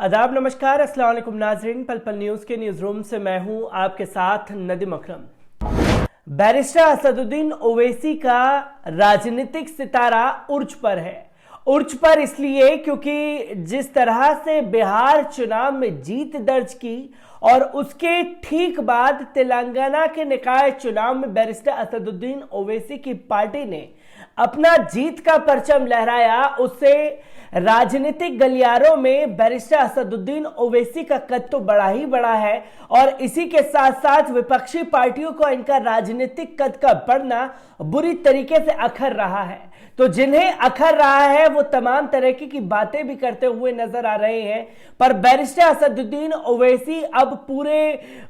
आदाब, नमस्कार, अस्सलाम वालेकुम नाजरीन। पल पल न्यूज़ के न्यूज़ रूम से मैं हूं आपके साथ नदीम अकरम। बैरिस्टर असदुद्दीन ओवैसी का राजनीतिक सितारा उर्ज पर है। उर्ज पर इसलिए क्योंकि जिस तरह से बिहार चुनाव में जीत दर्ज की और उसके ठीक बाद तेलंगाना के निकाय चुनाव में बैरिस्टर असदुद्दीन ओवैसी की पार्टी ने अपना जीत का परचम लहराया, उससे राजनीतिक गलियारों में बैरिस्टर असदुद्दीन ओवैसी का कद तो बड़ा ही बड़ा है और इसी के साथ साथ विपक्षी पार्टियों को इनका राजनीतिक कद का बढ़ना बुरी तरीके से अखर रहा है। तो जिन्हें अखर रहा है वो तमाम तरह की बातें भी करते हुए नजर आ रहे हैं, पर बैरिस्टर असदुद्दीन ओवैसी अब पूरे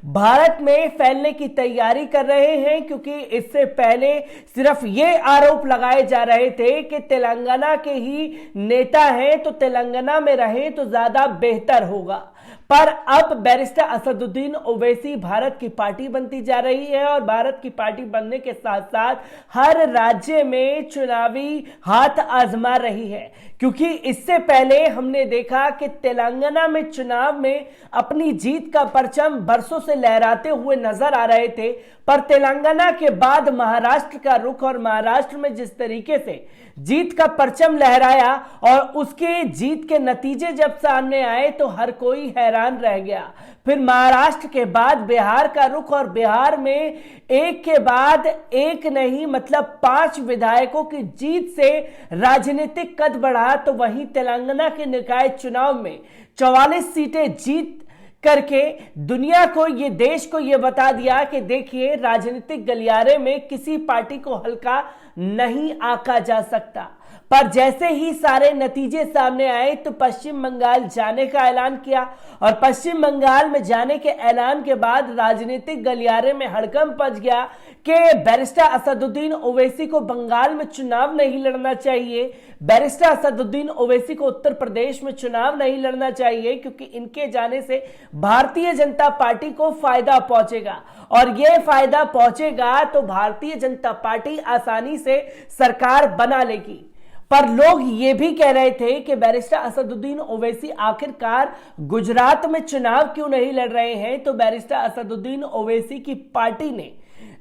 भारत में फैलने की तैयारी कर रहे हैं, क्योंकि इससे पहले सिर्फ ये आरोप लगाए जा रहे थे कि तेलंगाना के ही नेता हैं तो तेलंगाना में रहें तो ज्यादा बेहतर होगा। पर अब बैरिस्टर असदुद्दीन ओवैसी भारत की पार्टी बनती जा रही है और भारत की पार्टी बनने के साथ साथ हर राज्य में चुनावी हाथ आजमा रही है, क्योंकि इससे पहले हमने देखा कि तेलंगाना में चुनाव में अपनी जीत का परचम बरसों से लहराते हुए नजर आ रहे थे, पर तेलंगाना के बाद महाराष्ट्र का रुख और महाराष्ट्र में जिस तरीके से जीत का परचम लहराया और उसके जीत के नतीजे जब सामने आए तो हर कोई हैरान रह गया। फिर महाराष्ट्र के बाद बिहार का रुख और बिहार में एक के बाद एक नहीं मतलब 5 विधायकों की जीत से राजनीतिक कद बढ़ा, तो वहीं तेलंगाना के निकाय चुनाव में 44 सीटें जीत करके दुनिया को, ये देश को ये बता दिया कि देखिए राजनीतिक गलियारे में किसी पार्टी को हल्का नहीं आंका जा सकता। पर जैसे ही सारे नतीजे सामने आए तो पश्चिम बंगाल जाने का ऐलान किया और पश्चिम बंगाल में जाने के ऐलान के बाद राजनीतिक गलियारे में हड़कंप मच गया कि बैरिस्टर असदुद्दीन ओवैसी को बंगाल में चुनाव नहीं लड़ना चाहिए, बैरिस्टर असदुद्दीन ओवैसी को उत्तर प्रदेश में चुनाव नहीं लड़ना चाहिए, क्योंकि इनके जाने से भारतीय जनता पार्टी को फायदा पहुंचेगा और यह फायदा पहुंचेगा तो भारतीय जनता पार्टी आसानी से सरकार बना लेगी। पर लोग ये भी कह रहे थे कि बैरिस्टर असदुद्दीन ओवैसी आखिरकार गुजरात में चुनाव क्यों नहीं लड़ रहे हैं, तो बैरिस्टर असदुद्दीन ओवैसी की पार्टी ने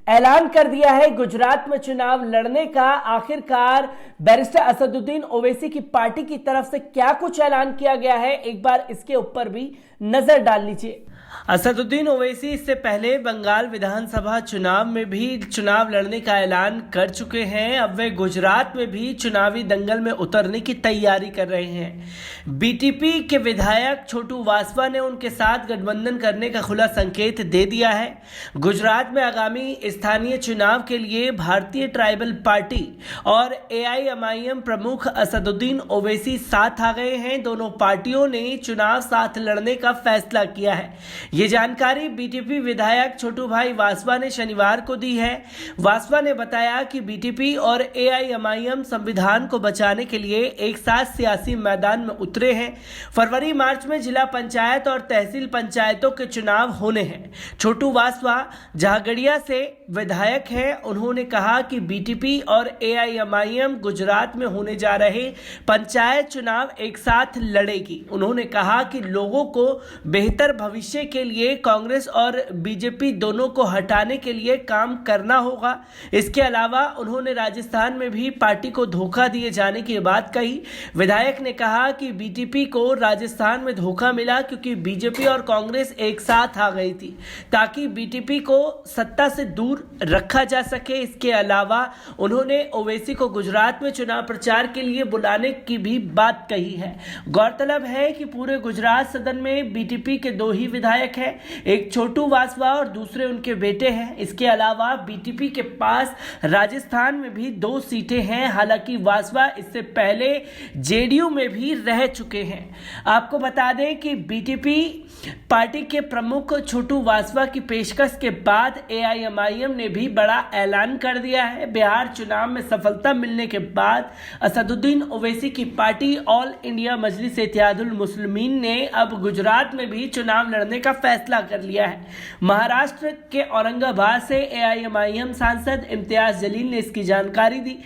ऐलान कर दिया है गुजरात में चुनाव लड़ने का। आखिरकार बैरिस्टर असदुद्दीन ओवैसी की पार्टी की तरफ से क्या कुछ ऐलान किया गया है, एक बार इसके ऊपर भी नजर डाल लीजिए। असदुद्दीन ओवैसी इससे पहले बंगाल विधानसभा चुनाव में भी चुनाव लड़ने का ऐलान कर चुके हैं। अब वे गुजरात में भी चुनावी दंगल में उतरने की तैयारी कर रहे हैं। बीटीपी के विधायक छोटू वासवा ने उनके साथ गठबंधन करने का खुला संकेत दे दिया है। गुजरात में आगामी स्थानीय चुनाव के लिए भारतीय ट्राइबल पार्टी और एआईएमआईएम प्रमुख असदुद्दीन ओवैसी साथ आ गए हैं। दोनों पार्टियों ने चुनाव साथ लड़ने का फैसला किया है। ये जानकारी बीटीपी विधायक छोटू भाई वासवा ने शनिवार को दी है। वासवा ने बताया कि बीटीपी और एआईएमआईएम संविधान को बचाने के लिए एक साथ सियासी मैदान में उतरे हैं। फरवरी मार्च में जिला पंचायत और तहसील पंचायतों के चुनाव होने हैं। छोटू वासवा झागड़िया से विधायक हैं। उन्होंने कहा कि बीटीपी और एआईएमआईएम गुजरात में होने जा रहे पंचायत चुनाव एक साथ लड़ेगी। उन्होंने कहा कि लोगों को बेहतर भविष्य के लिए कांग्रेस और बीजेपी दोनों को हटाने के लिए काम करना होगा। इसके अलावा उन्होंने राजस्थान में भी पार्टी को धोखा दिए जाने की बात कही। विधायक ने कहा कि बीटीपी को राजस्थान में धोखा मिला क्योंकि बीजेपी और कांग्रेस एक साथ आ गई थी ताकि बीटीपी को सत्ता से दूर रखा जा सके। इसके अलावा उन्होंने ओवैसी को गुजरात में चुनाव प्रचार के लिए बुलाने की भी बात कही है। गौरतलब है कि पूरे गुजरात सदन में बीटीपी के 2 ही विधायक हैं, एक छोटू वासवा और दूसरे उनके बेटे हैं। इसके अलावा बीटीपी के पास राजस्थान में भी 2 सीटें हैं। हालांकि वासवा इससे पहले जेडीयू में भी रह चुके हैं। आपको बता दें कि बीटीपी पार्टी के प्रमुख छोटू वासवा की पेशकश के बाद एआईएमआईएम ने भी बड़ा ऐलान कर दिया है। बिहार चुनाव में सफलता मिलने के बाद असदुद्दीन ओवैसी की पार्टी ऑल इंडिया मजलिस इत्तेहादुल मुस्लिमीन ने अब गुजरात में भी चुनाव लड़ने का फैसला कर लिया है। महाराष्ट्र के औरंगाबाद से एआईएमआईएम सांसद इम्तियाज जलील ने इसकी जानकारी दी।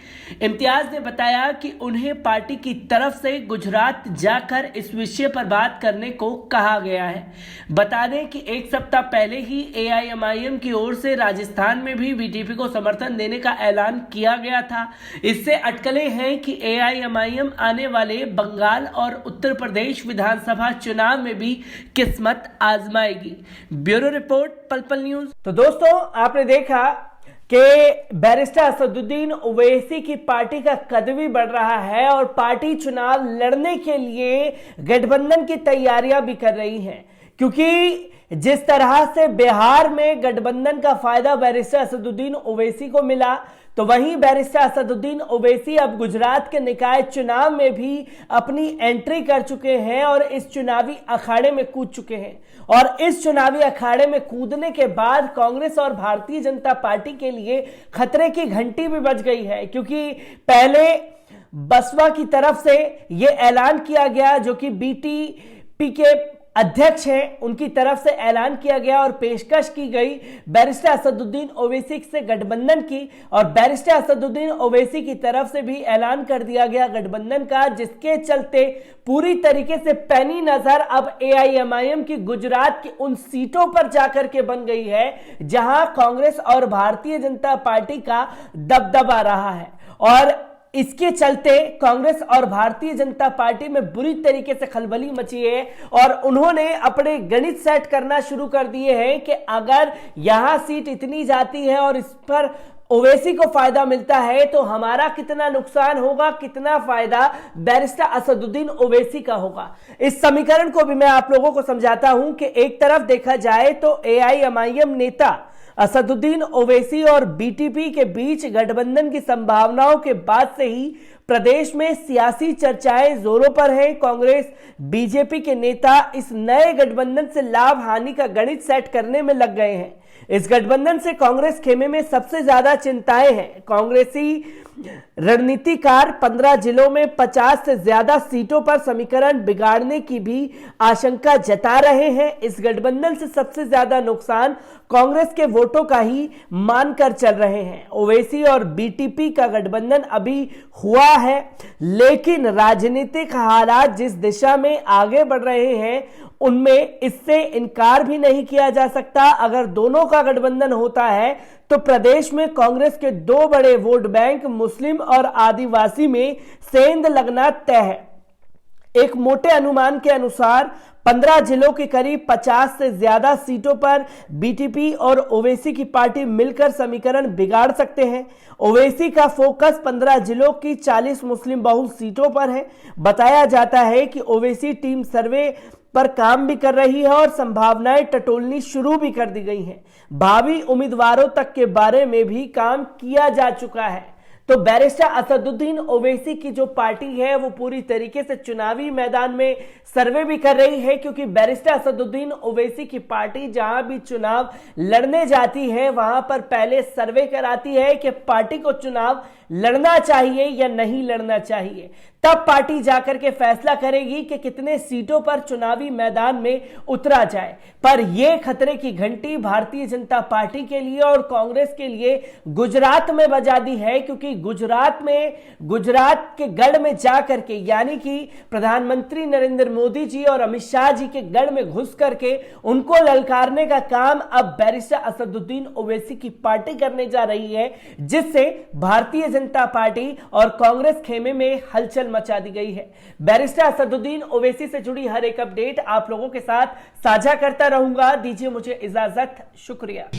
इम्तियाज ने बताया कि उन्हें पार्टी की तरफ से गुजरात जाकर इस विषय पर बात करने को कहा गया है। बता दें कि एक सप्ताह पहले ही एआईएमआईएम की ओर से राजस्थान में भी बीटीपी को समर्थन देने का ऐलान किया गया था। इससे अटकलें हैं कि एआईएमआईएम आने वाले बंगाल और उत्तर प्रदेश विधानसभा चुनाव में भी किस्मत आजमाएगी। ब्यूरो रिपोर्ट, पल पल न्यूज। तो दोस्तों, आपने देखा कि बैरिस्टर असदुद्दीन ओवैसी की पार्टी का कद भी बढ़ रहा है और पार्टी चुनाव लड़ने के लिए गठबंधन की तैयारियां भी कर रही है, क्योंकि जिस तरह से बिहार में गठबंधन का फायदा बैरिस्टर असदुद्दीन ओवैसी को मिला, तो वहीं बैरिस्टर असदुद्दीन ओवैसी अब गुजरात के निकाय चुनाव में भी अपनी एंट्री कर चुके हैं और इस चुनावी अखाड़े में कूद चुके हैं। और इस चुनावी अखाड़े में कूदने के बाद कांग्रेस और भारतीय जनता पार्टी के लिए खतरे की घंटी भी बज गई है, क्योंकि पहले बसपा की तरफ से यह ऐलान किया गया, जो कि बीटीपी के अध्यक्ष हैं, उनकी तरफ से ऐलान किया गया और पेशकश की गई बैरिस्टर असदुद्दीन ओवैसी से गठबंधन की, और बैरिस्टर असदुद्दीन ओवैसी की तरफ से भी ऐलान कर दिया गया गठबंधन का, जिसके चलते पूरी तरीके से पैनी नजर अब एआईएमआईएम की गुजरात की उन सीटों पर जाकर के बन गई है जहां कांग्रेस और भारतीय जनता पार्टी का दबदबा रहा है। और इसके चलते कांग्रेस और भारतीय जनता पार्टी में बुरी तरीके से खलबली मची है और उन्होंने अपने गणित सेट करना शुरू कर दिए हैं कि अगर यहां सीट इतनी जाती है और इस पर ओवैसी को फायदा मिलता है तो हमारा कितना नुकसान होगा, कितना फायदा बैरिस्टर असदुद्दीन ओवैसी का होगा। इस समीकरण को भी मैं आप लोगों को समझाता हूं कि एक तरफ देखा जाए तो एआईएमआईएम नेता असदुद्दीन ओवैसी और बीटीपी के बीच गठबंधन की संभावनाओं के बाद से ही प्रदेश में सियासी चर्चाएं जोरों पर हैं। कांग्रेस बीजेपी के नेता इस नए गठबंधन से लाभ हानि का गणित सेट करने में लग गए हैं। इस गठबंधन से कांग्रेस खेमे में सबसे ज्यादा चिंताएं हैं। कांग्रेसी रणनीतिकार 15 जिलों में 50 से ज्यादा सीटों पर समीकरण बिगाड़ने की भी आशंका जता रहे हैं। इस गठबंधन से सबसे ज्यादा नुकसान कांग्रेस के वोटों का ही मानकर चल रहे हैं। ओवैसी और बीटीपी का गठबंधन अभी हुआ है, लेकिन राजनीतिक हालात जिस दिशा में आगे बढ़ रहे हैं उनमें इससे इनकार भी नहीं किया जा सकता। अगर दोनों का गठबंधन होता है तो प्रदेश में कांग्रेस के दो बड़े वोट बैंक मुस्लिम और आदिवासी में सेंध लगना तय है। एक मोटे अनुमान के अनुसार 15 जिलों के करीब 50 से ज्यादा सीटों पर बीटीपी और ओवैसी की पार्टी मिलकर समीकरण बिगाड़ सकते हैं। ओवैसी का फोकस 15 जिलों की 40 मुस्लिम बहुल सीटों पर है। बताया जाता है कि ओवैसी टीम सर्वे पर काम भी कर रही है और संभावनाएं टटोलनी शुरू भी कर दी गई हैं। भावी उम्मीदवारों तक के बारे में भी काम किया जा चुका है। तो बैरिस्टर असदुद्दीन ओवैसी की जो पार्टी है वो पूरी तरीके से चुनावी मैदान में सर्वे भी कर रही है, क्योंकि बैरिस्टर असदुद्दीन ओवैसी की पार्टी जहां भी चुनाव लड़ने जाती है वहां पर पहले सर्वे कराती है कि पार्टी को चुनाव लड़ना चाहिए या नहीं लड़ना चाहिए। तब पार्टी जाकर के फैसला करेगी कि कितने सीटों पर चुनावी मैदान में उतरा जाए। पर यह खतरे की घंटी भारतीय जनता पार्टी के लिए और कांग्रेस के लिए गुजरात में बजा दी है, क्योंकि गुजरात के गढ़ में जाकर के, यानी कि प्रधानमंत्री नरेंद्र मोदी जी और अमित शाह जी के गढ़ में घुस करके उनको ललकारने का काम अब बैरिस्टर असदुद्दीन ओवैसी की पार्टी करने जा रही है, जिससे भारतीय जनता पार्टी और कांग्रेस खेमे में हलचल मचा दी गई है। बैरिस्टर असदुद्दीन ओवैसी से जुड़ी हर एक अपडेट आप लोगों के साथ साझा करता रहूंगा। दीजिए मुझे इजाजत, शुक्रिया।